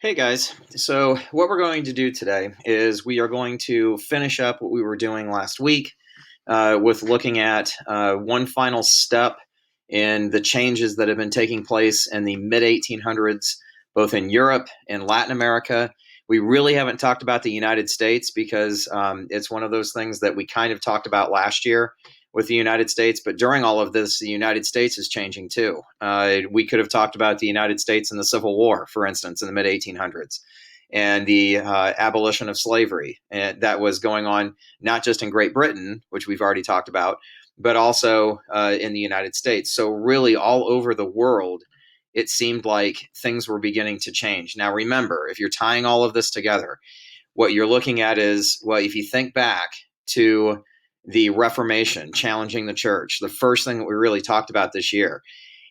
Hey guys, so what we're going to do today is we are going to finish up what we were doing last week with looking at one final step in the changes that have been taking place in the mid 1800s, both in Europe and Latin America. We really haven't talked about the United States because it's one of those things that we kind of talked about last year with the United States. But during all of this, the United States is changing too. We could have talked about the United States in the Civil War, for instance, in the mid 1800s, and the abolition of slavery and that was going on not just in Great Britain, which we've already talked about, but also in the United States. So, really, all over the world, it seemed like things were beginning to change. Now, remember, if you're tying all of this together, what you're looking at is, well, if you think back to the Reformation challenging the church, the first thing that we really talked about this year,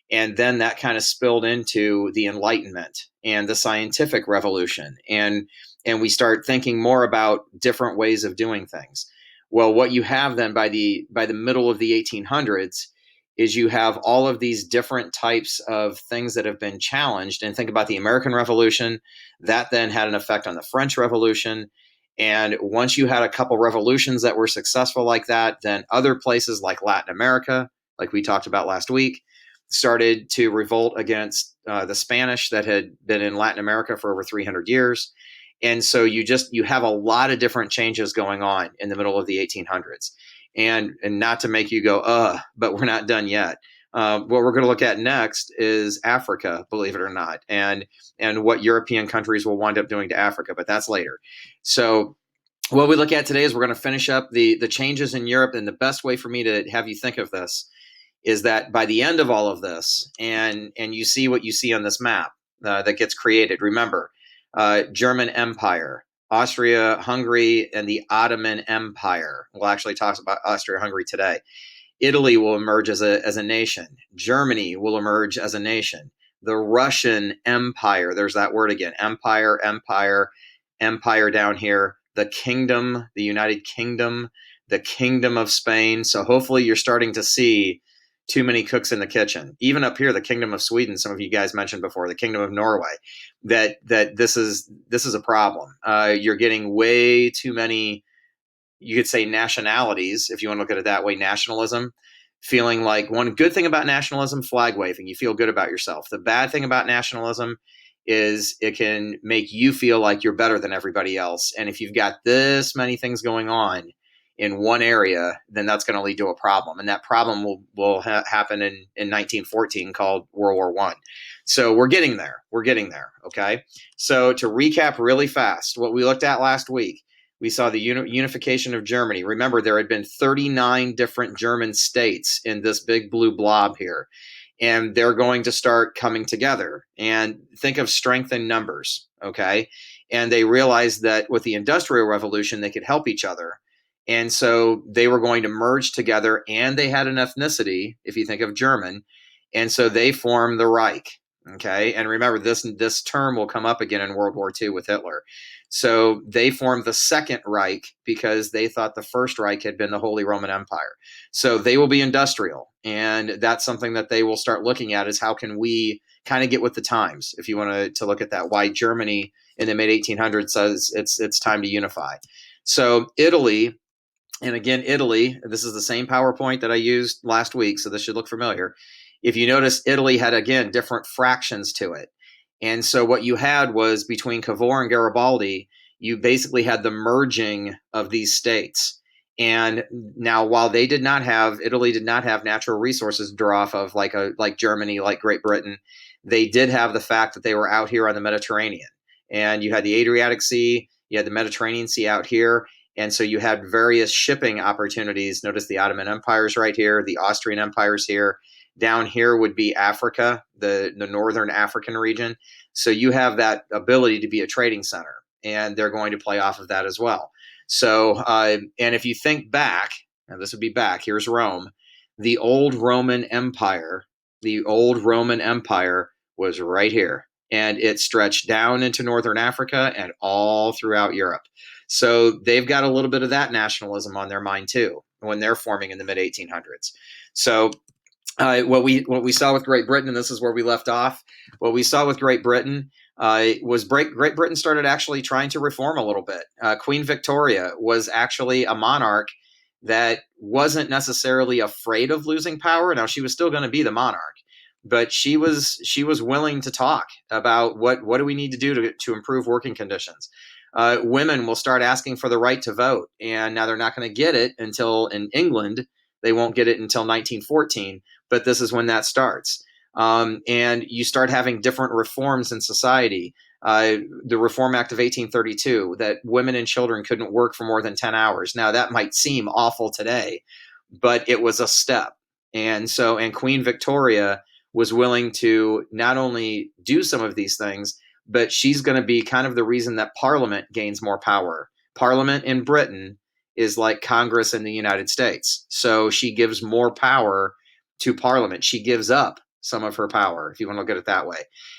and then that kind of spilled into the Enlightenment and the scientific revolution, and we start thinking more about different ways of doing things. Well, what you have then by the middle of the 1800s is you have all of these different types of things that have been challenged. And think about the American Revolution. That then had an effect on the French Revolution. And once you had a couple revolutions that were successful like that, then other places like Latin America, like we talked about last week, started to revolt against the Spanish that had been in Latin America for over 300 years. And so you have a lot of different changes going on in the middle of the 1800s. And not to make you go, but we're not done yet. What we're going to look at next is Africa, believe it or not, and what European countries will wind up doing to Africa, but that's later. So what we look at today is we're going to finish up the changes in Europe, and the best way for me to have you think of this is that by the end of all of this, and you see what you see on this map that gets created. Remember, German Empire, Austria-Hungary, and the Ottoman Empire. We'll actually talk about Austria-Hungary today. Italy will emerge as a nation. Germany will emerge as a nation. The Russian Empire, there's that word again, empire, empire, empire down here. The kingdom, the United Kingdom, the Kingdom of Spain. So hopefully you're starting to see too many cooks in the kitchen. Even up here, the Kingdom of Sweden, some of you guys mentioned before, the Kingdom of Norway, that this is a problem. You're getting way too many, you could say, nationalities, if you want to look at it that way, nationalism, feeling like one good thing about nationalism, flag waving, you feel good about yourself. The bad thing about nationalism is it can make you feel like you're better than everybody else. And if you've got this many things going on in one area, then that's going to lead to a problem. And that problem will happen in 1914, called World War I. So we're getting there. We're getting there. Okay. So to recap really fast, what we looked at last week, we saw the unification of Germany. Remember, there had been 39 different German states in this big blue blob here. And they're going to start coming together. And think of strength in numbers. Okay. And they realized that with the Industrial Revolution, they could help each other. And so they were going to merge together, and they had an ethnicity, if you think of German. And so they formed the Reich. Okay. And remember, this term will come up again in World War II with Hitler. So they formed the Second Reich because they thought the First Reich had been the Holy Roman Empire. So they will be industrial. And that's something that they will start looking at, is how can we kind of get with the times, if you want to look at that, why Germany in the mid 1800s says it's time to unify. So Italy, and again, Italy, this is the same PowerPoint that I used last week, so this should look familiar. If you notice, Italy had, again, different fractions to it. And so what you had was, between Cavour and Garibaldi, you basically had the merging of these states. And now, while Italy did not have natural resources to draw off of, like Germany, like Great Britain, they did have the fact that they were out here on the Mediterranean. And you had the Adriatic Sea, you had the Mediterranean Sea out here. And so you had various shipping opportunities. Notice the Ottoman Empire's right here, the Austrian Empire's here. Down here would be Africa, the northern African region. So you have that ability to be a trading center, and they're going to play off of that as well. So, and if you think back, and this would be back, here's Rome, the old Roman Empire was right here. And it stretched down into northern Africa and all throughout Europe. So they've got a little bit of that nationalism on their mind too when they're forming in the mid 1800s. So What we saw with Great Britain, and this is where we left off. What we saw with Great Britain was Great Britain started actually trying to reform a little bit. Queen Victoria was actually a monarch that wasn't necessarily afraid of losing power. Now she was still going to be the monarch, but she was willing to talk about what do we need to do to improve working conditions. Women will start asking for the right to vote, and now they're not going to get it until in England they won't get it until 1914, but this is when that starts. And you start having different reforms in society. The Reform Act of 1832, that women and children couldn't work for more than 10 hours. Now, that might seem awful today, but it was a step. And Queen Victoria was willing to not only do some of these things, but she's going to be kind of the reason that Parliament gains more power. Parliament in Britain is like Congress in the United States. So she gives more power to Parliament. She gives up some of her power, if you want to look at it that way.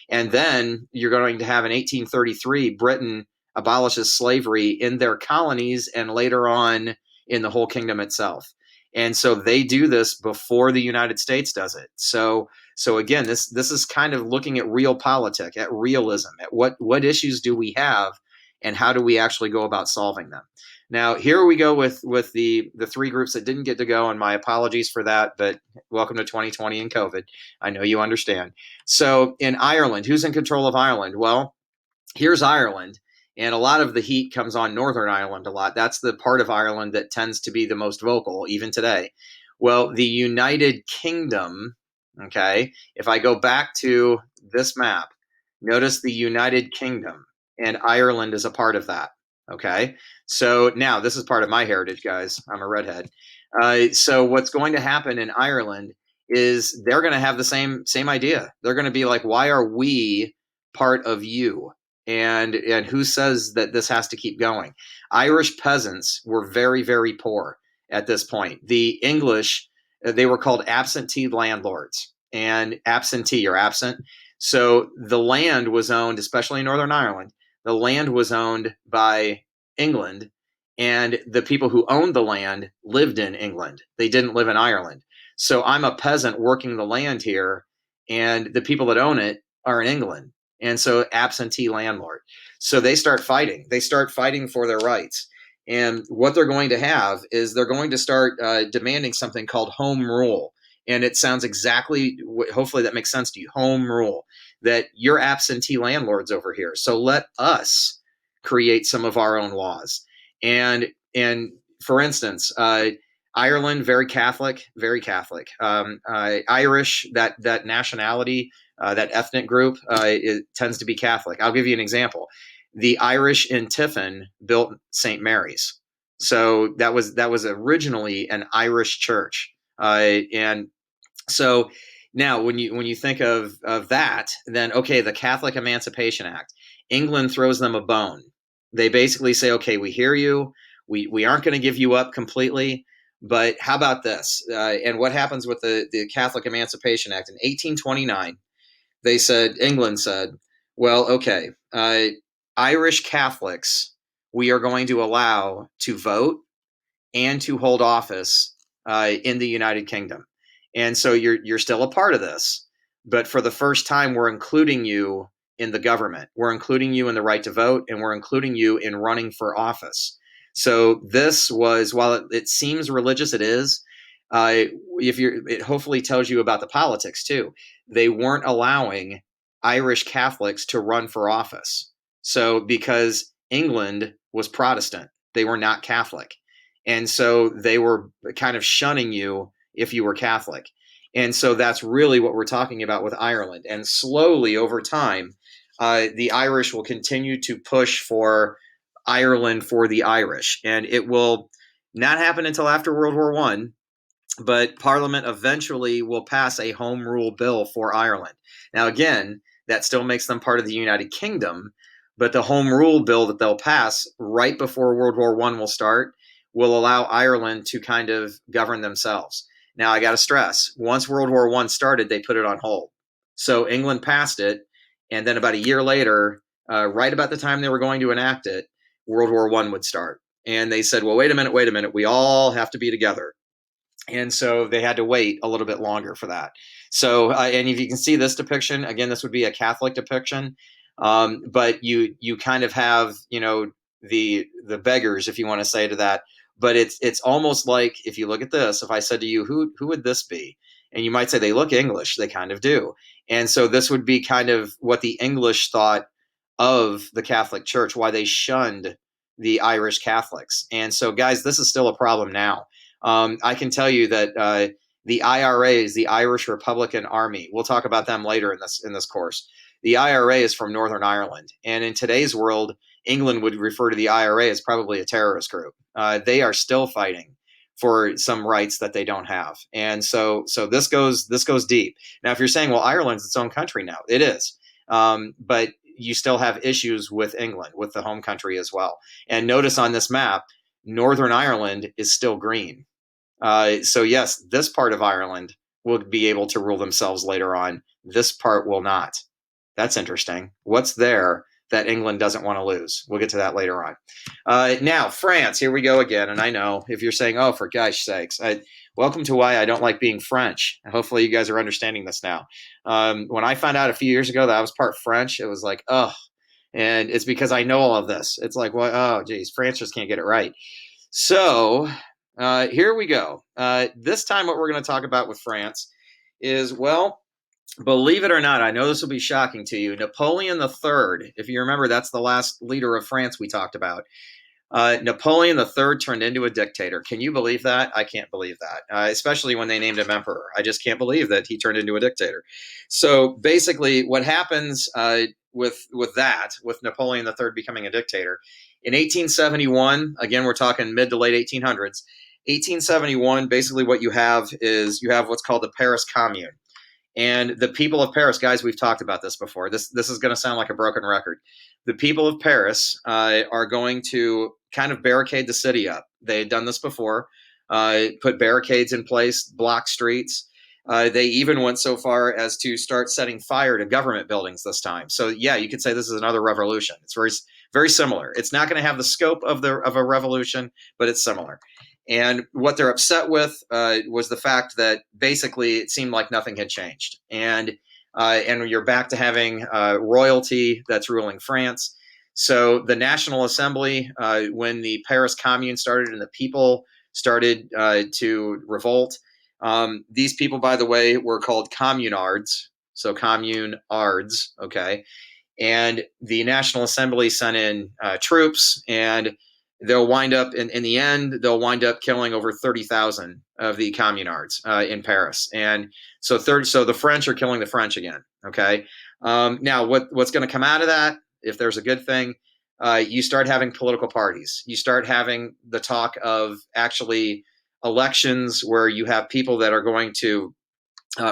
And then you're going to have in 1833, Britain abolishes slavery in their colonies and later on in the whole kingdom itself. And so they do this before the United States does it. So again, this is kind of looking at realpolitik, at realism, at what issues do we have, and how do we actually go about solving them. Now, here we go with the three groups that didn't get to go, and my apologies for that, but welcome to 2020 and COVID. I know you understand. So in Ireland, who's in control of Ireland? Well, here's Ireland, and a lot of the heat comes on Northern Ireland a lot. That's the part of Ireland that tends to be the most vocal, even today. Well, the United Kingdom, okay, if I go back to this map, notice the United Kingdom, and Ireland is a part of that. Okay, so now this is part of my heritage, guys. I'm a redhead. So what's going to happen in Ireland is they're going to have the same idea. They're going to be like, why are we part of you? And who says that this has to keep going? Irish peasants were very, very poor at this point. The English, they were called absentee landlords, and absentee or absent. So the land was owned, especially in Northern Ireland, the land was owned by England, and the people who owned the land lived in England. They didn't live in Ireland. So I'm a peasant working the land here, and the people that own it are in England. And so absentee landlord. So they start fighting. They start fighting for their rights. And what they're going to have is they're going to start demanding something called home rule. And it sounds exactly, hopefully that makes sense to you, home rule, that you're absentee landlords over here. So let us create some of our own laws. And for instance, Ireland, very Catholic, very Catholic. Irish, that nationality, that ethnic group, it tends to be Catholic. I'll give you an example. The Irish in Tiffin built St. Mary's, so that was originally an Irish church, and so now when you think of that, then okay, the Catholic Emancipation Act, England throws them a bone. They basically say, okay, we hear you. We aren't going to give you up completely, but how about this? And what happens with the Catholic Emancipation Act in 1829? England said, well, okay, Irish Catholics, we are going to allow to vote and to hold office in the United Kingdom. And so you're still a part of this, but for the first time, we're including you in the government. We're including you in the right to vote, and we're including you in running for office. So this was, while it seems religious, it is. It hopefully tells you about the politics too. They weren't allowing Irish Catholics to run for office. So because England was Protestant, they were not Catholic. And so they were kind of shunning you if you were Catholic. And so that's really what we're talking about with Ireland. And slowly over time, the Irish will continue to push for Ireland for the Irish. And it will not happen until after World War I, but Parliament eventually will pass a home rule bill for Ireland. Now, again, that still makes them part of the United Kingdom, but the home rule bill that they'll pass right before World War I will start will allow Ireland to kind of govern themselves. Now, I got to stress, once World War I started, they put it on hold. So England passed it, and then about a year later, right about the time they were going to enact it, World War I would start. And they said, well, wait a minute, we all have to be together. And so they had to wait a little bit longer for that. So, and if you can see this depiction, again, this would be a Catholic depiction, but you kind of have, the beggars, if you want to say to that. But it's almost like, if you look at this, if I said to you, who would this be? And you might say they look English. They kind of do. And so this would be kind of what the English thought of the Catholic Church, why they shunned the Irish Catholics. And so, guys, this is still a problem now. I can tell you that the IRAs, the Irish Republican Army, we'll talk about them later in this course. The IRA is from Northern Ireland, and in today's world, England would refer to the IRA as probably a terrorist group. They are still fighting for some rights that they don't have, and so this goes deep. Now, if you're saying, well, Ireland's its own country now, it is, but you still have issues with England, with the home country as well. And notice on this map, Northern Ireland is still green. So yes, this part of Ireland will be able to rule themselves later on. This part will not. That's interesting. What's there that England doesn't want to lose? We'll get to that later on. Now, France, here we go again. And I know if you're saying, oh, for gosh sakes, welcome to why I don't like being French. Hopefully you guys are understanding this now. When I found out a few years ago that I was part French, it was like, oh, and it's because I know all of this. It's like, well, oh, geez, France just can't get it right. So here we go. This time, what we're going to talk about with France is, well, believe it or not, I know this will be shocking to you. Napoleon III, if you remember, that's the last leader of France we talked about. Napoleon III turned into a dictator. Can you believe that? I can't believe that, especially when they named him emperor. I just can't believe that he turned into a dictator. So basically, what happens with Napoleon III becoming a dictator, in 1871, again, we're talking mid to late 1800s, 1871, basically what you have is you have what's called the Paris Commune. And the people of Paris, guys, we've talked about this before. This is going to sound like a broken record. The people of Paris are going to kind of barricade the city up. They had done this before, put barricades in place, block streets. They even went so far as to start setting fire to government buildings this time. So yeah, you could say this is another revolution. It's very, very similar. It's not going to have the scope of a revolution, but it's similar. And what they're upset with was the fact that basically it seemed like nothing had changed, and you're back to having royalty that's ruling France. So the National Assembly, when the Paris Commune started and the people started to revolt, these people, by the way, were called communards. So communards, okay. And the National Assembly sent in troops, and they'll wind up in the end, they'll wind up killing over 30,000 of the communards in Paris. And so the French are killing the French again. Okay. Now what's going to come out of that, if there's a good thing, you start having political parties. You start having the talk of actually elections where you have people that are going to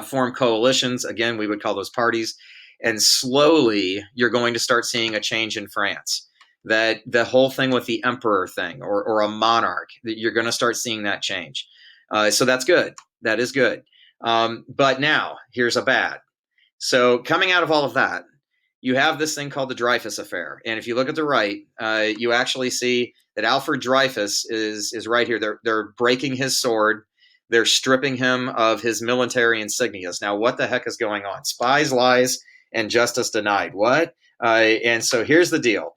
form coalitions. Again, we would call those parties. And slowly you're going to start seeing a change in France. That the whole thing with the emperor thing or a monarch, that you're going to start seeing that change. So that's good. That is good. But now here's a bad. So coming out of all of that, you have this thing called the Dreyfus Affair. And if you look at the right, you actually see that Alfred Dreyfus is right here. They're breaking his sword. They're stripping him of his military insignias. Now, what the heck is going on? Spies, lies, and justice denied. What? And so here's the deal.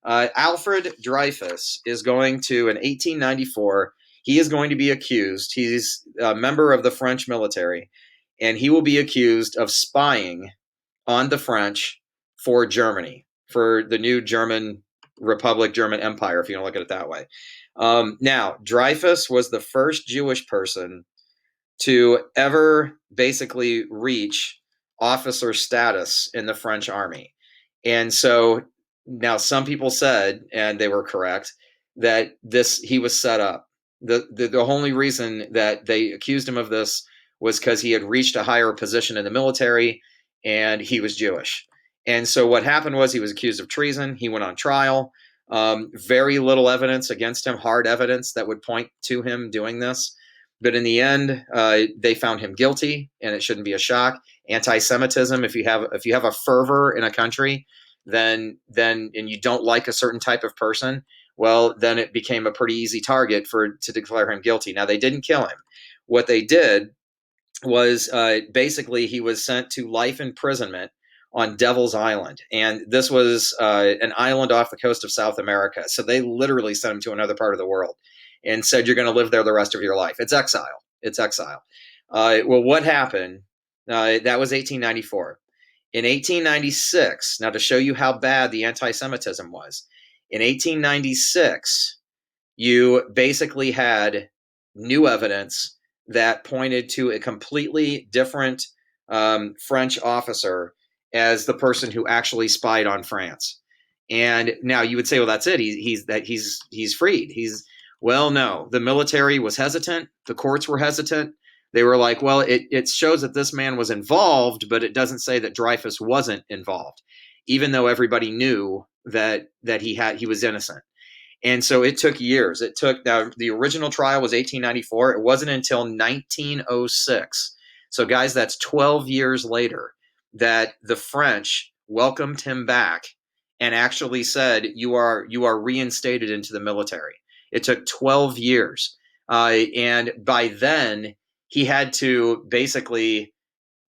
Alfred Dreyfus is going to, in 1894, he is going to be accused. He's a member of the French military, and he will be accused of spying on the French for Germany, for the new German Republic, German Empire, if you want to look at it that way. Now, Dreyfus was the first Jewish person to ever basically reach officer status in the French army. And so now some people said, and they were correct, that he was set up. The only reason that they accused him of this was because he had reached a higher position in the military and he was Jewish. And so what happened was he was accused of treason. He went on trial. Very little evidence against him, hard evidence that would point to him doing this. But in the end, they found him guilty, and it shouldn't be a shock. Anti-Semitism, if you have a fervor in a country, then and you don't like a certain type of person, well, then it became a pretty easy target to declare him guilty. Now, they didn't kill him. what they did was basically he was sent to life imprisonment on Devil's Island. And this was an island off the coast of South America. So they literally sent him to another part of the world and said, you're going to live there the rest of your life. It's exile. It's exile. Well, what happened? That was 1894. In 1896, now to show you how bad the anti-Semitism was, in 1896, you basically had new evidence that pointed to a completely different French officer as the person who actually spied on France. And now you would say, well, that's it. He's freed. Well, no. The military was hesitant. The courts were hesitant. They were like, well, it shows that this man was involved, but it doesn't say that Dreyfus wasn't involved, even though everybody knew that he was innocent. And so it took years. Now the original trial was 1894. It wasn't until 1906. So guys, that's 12 years later that the French welcomed him back and actually said, you are reinstated into the military. It took 12 years. And by then he had to basically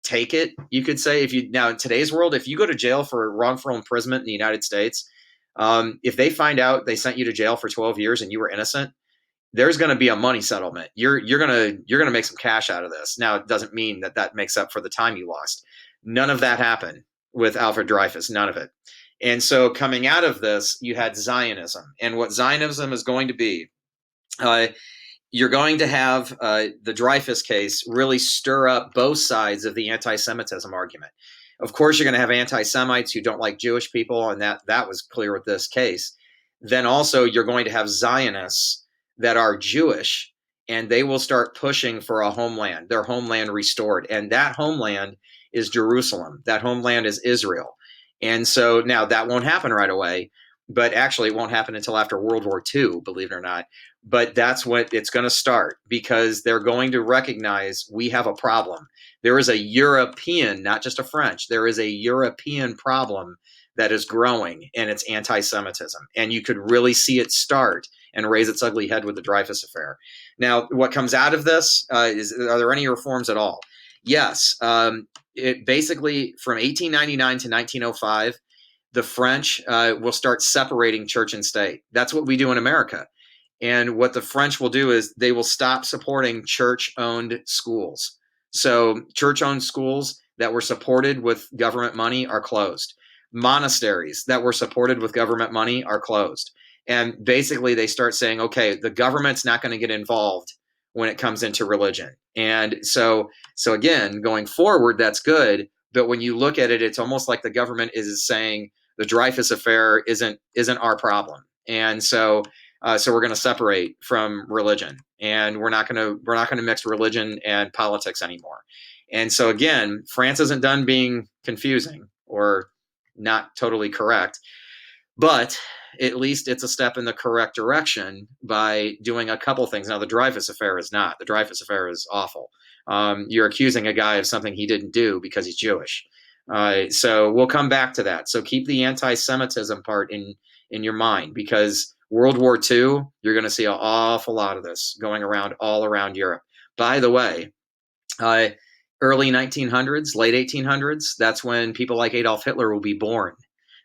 take it, you could say. Now in today's world, if you go to jail for wrongful imprisonment in the United States, if they find out they sent you to jail for 12 years and you were innocent, there's going to be a money settlement. You're going to make some cash out of this. Now, it doesn't mean that makes up for the time you lost. None of that happened with Alfred Dreyfus, none of it. And so coming out of this, you had Zionism. And what Zionism is going to be, you're going to have the Dreyfus case really stir up both sides of the anti-Semitism argument. Of course, you're going to have anti-Semites who don't like Jewish people, and that was clear with this case. Then also you're going to have Zionists that are Jewish, and they will start pushing for a homeland, their homeland restored. And that homeland is Jerusalem. That homeland is Israel. And so now that won't happen right away, but actually it won't happen until after World War II, believe it or not. But that's what it's going to start, because they're going to recognize we have a problem. There is a European, not just a French, there is a European problem that is growing, and it's anti-Semitism. And you could really see it start and raise its ugly head with the Dreyfus affair. Now, what comes out of this are there any reforms at all? Yes. It basically, from 1899 to 1905, the French will start separating church and state. That's what we do in America. And what the French will do is they will stop supporting church-owned schools. So church-owned schools that were supported with government money are closed. Monasteries that were supported with government money are closed. And basically they start saying, okay, the government's not going to get involved when it comes into religion. And so again, going forward, that's good. But when you look at it, it's almost like the government is saying the Dreyfus affair isn't our problem. And so we're going to separate from religion, and we're not going to mix religion and politics anymore. And so again, France isn't done being confusing or not totally correct, but at least it's a step in the correct direction by doing a couple things. Now, the Dreyfus affair is not. The Dreyfus affair is awful. You're accusing a guy of something he didn't do because he's Jewish. So we'll come back to that. So keep the anti-Semitism part in your mind, because World War II, you're going to see an awful lot of this going around all around Europe. By the way, early 1900s, late 1800s, that's when people like Adolf Hitler will be born.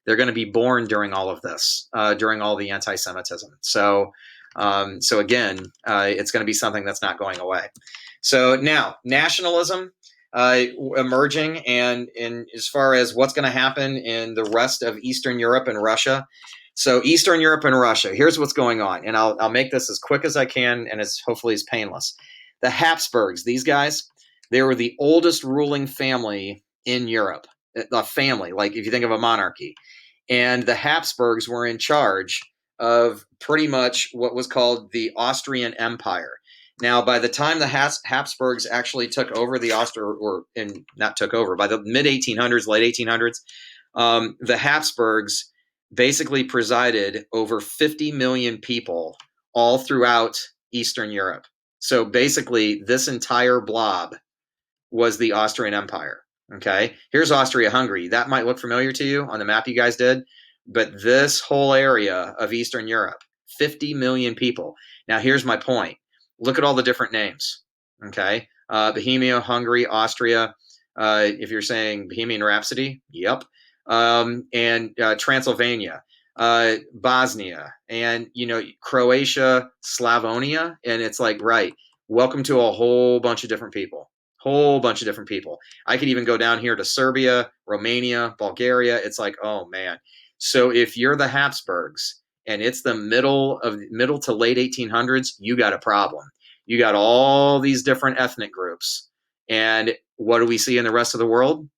They're going to be born during all of this, during all the anti-Semitism. So again, it's going to be something that's not going away. So now, nationalism emerging, and as far as what's going to happen in the rest of Eastern Europe and Russia. So Eastern Europe and Russia, here's what's going on. And I'll make this as quick as I can, and as hopefully as painless. The Habsburgs, these guys, they were the oldest ruling family in Europe. A family, like if you think of a monarchy. And the Habsburgs were in charge of pretty much what was called the Austrian Empire. Now, by the time the Habsburgs actually took over the by the mid-1800s, late 1800s, the Habsburgs basically presided over 50 million people all throughout Eastern Europe. So basically, this entire blob was the Austrian Empire. Okay, here's Austria-Hungary. That might look familiar to you on the map you guys did, but this whole area of Eastern Europe, 50 million people. Now, here's my point. Look at all the different names. Okay, Bohemia, Hungary, Austria. If you're saying Bohemian Rhapsody, yep. And Transylvania, Bosnia, and Croatia, Slavonia, and it's like, right, welcome to a whole bunch of different people. Whole bunch of different people. I could even go down here to Serbia, Romania, Bulgaria. It's like, oh man. So if you're the Habsburgs and it's the middle to late 1800s, you got a problem. You got all these different ethnic groups. And what do we see in the rest of the world?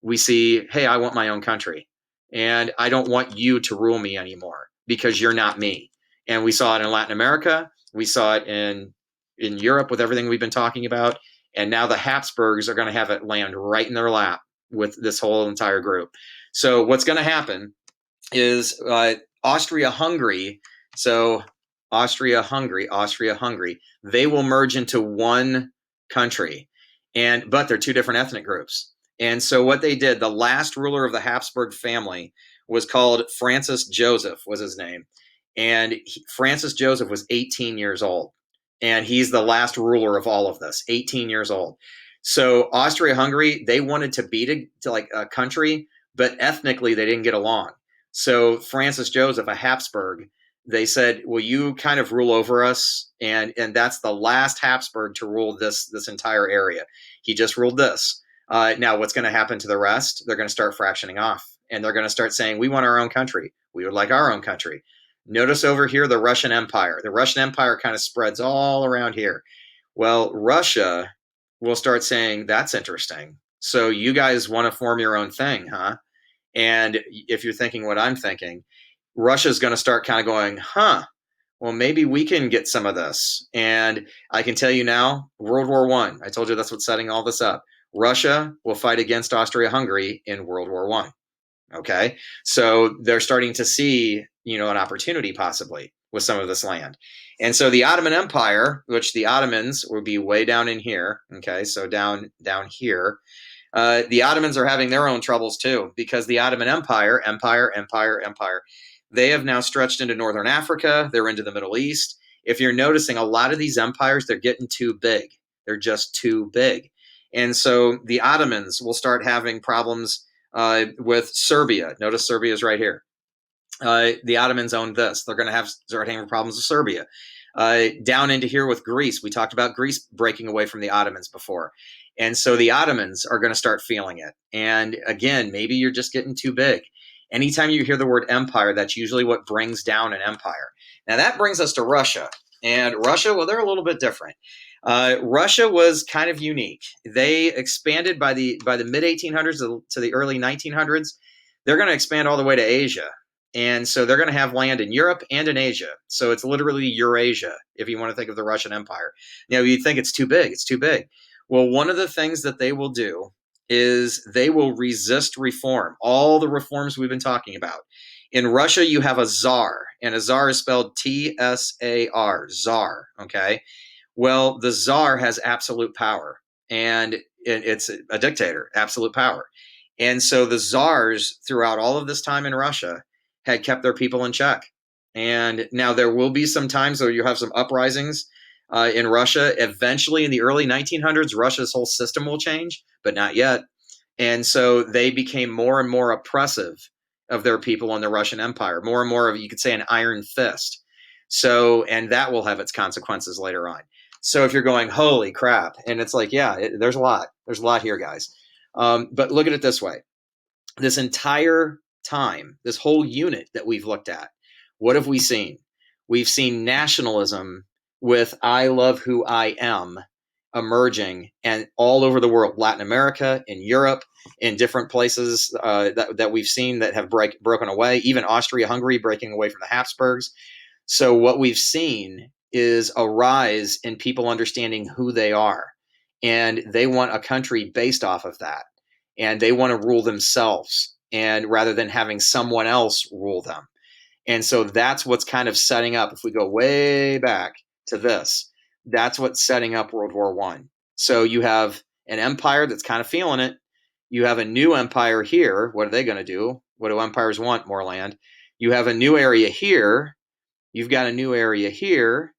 We see, hey, I want my own country. And I don't want you to rule me anymore because you're not me. And we saw it in Latin America. We saw it in Europe with everything we've been talking about. And now the Habsburgs are going to have it land right in their lap with this whole entire group. So what's going to happen is Austria-Hungary. So Austria-Hungary, they will merge into one country, but they're two different ethnic groups. And so what they did, the last ruler of the Habsburg family was called Francis Joseph, was his name. And Francis Joseph was 18 years old. And he's the last ruler of all of this, 18 years old. So Austria-Hungary, they wanted to be to like a country, but ethnically they didn't get along. So Francis Joseph, a Habsburg, they said, "Will you kind of rule over us?" And that's the last Habsburg to rule this entire area. He just ruled this. Now, what's going to happen to the rest? They're going to start fractioning off, and they're going to start saying, "We want our own country. We would like our own country." Notice over here the Russian Empire. The Russian Empire kind of spreads all around here. Well, Russia will start saying, "That's interesting. So you guys want to form your own thing, huh?" And if you're thinking what I'm thinking, Russia's going to start kind of going, huh, well, maybe we can get some of this. And I can tell you now, World War One. I told you that's what's setting all this up. Russia will fight against Austria-Hungary in World War One. Okay, so they're starting to see, an opportunity possibly with some of this land. And so the Ottoman Empire, which the Ottomans would be way down in here. Okay, so down here, the Ottomans are having their own troubles too, because the Ottoman Empire, they have now stretched into northern Africa. They're into the Middle East. If you're noticing, a lot of these empires, they're getting too big. They're just too big. And so the Ottomans will start having problems with Serbia. Notice Serbia is right here. The Ottomans owned this. They're going to start having problems with Serbia. Down into here with Greece. We talked about Greece breaking away from the Ottomans before. And so the Ottomans are going to start feeling it. And again, maybe you're just getting too big. Anytime you hear the word empire, that's usually what brings down an empire. Now that brings us to Russia. And Russia, well, they're a little bit different. Russia was kind of unique. They expanded by the mid 1800s to the early 1900s. They're going to expand all the way to Asia. And so they're going to have land in Europe and in Asia. So it's literally Eurasia, if you want to think of the Russian Empire. You'd think it's too big. It's too big. Well, one of the things that they will do is they will resist reform, all the reforms we've been talking about. In Russia, you have a czar, and a czar is spelled Tsar, czar, okay? Well, the czar has absolute power, and it's a dictator, absolute power. And so the czars, throughout all of this time in Russia, had kept their people in check. And now there will be some times where you have some uprisings in Russia. Eventually, in the early 1900s, Russia's whole system will change, but not yet. And so they became more and more oppressive of their people in the Russian Empire, more and more of, you could say, an iron fist. So, and that will have its consequences later on. So if you're going, holy crap, and it's like, yeah, there's a lot. There's a lot here, guys. But look at it this way. This entire time, this whole unit that we've looked at, what have we seen? We've seen nationalism with I love who I am emerging and all over the world, Latin America, in Europe, in different places that we've seen that have broken away, even Austria-Hungary breaking away from the Habsburgs. So what we've seen is a rise in people understanding who they are, and they want a country based off of that, and they want to rule themselves, and rather than having someone else rule them. And so that's what's kind of setting up, if we go way back to this, that's what's setting up World War One. So you have an empire that's kind of feeling it. You have a new empire here. What are they going to do? What do empires want? More land. You have a new area here. You've got a new area here.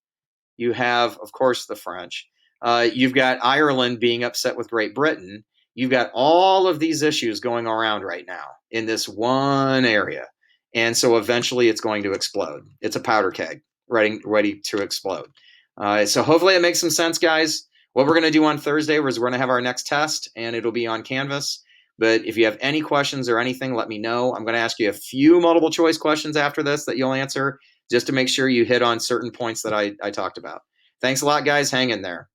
You have, of course, the French. You've got Ireland being upset with Great Britain. You've got all of these issues going around right now in this one area. And so eventually it's going to explode. It's a powder keg ready to explode. So hopefully it makes some sense, guys. What we're going to do on Thursday is we're going to have our next test, and it'll be on Canvas. But if you have any questions or anything, let me know. I'm going to ask you a few multiple choice questions after this that you'll answer just to make sure you hit on certain points that I talked about. Thanks a lot, guys. Hang in there.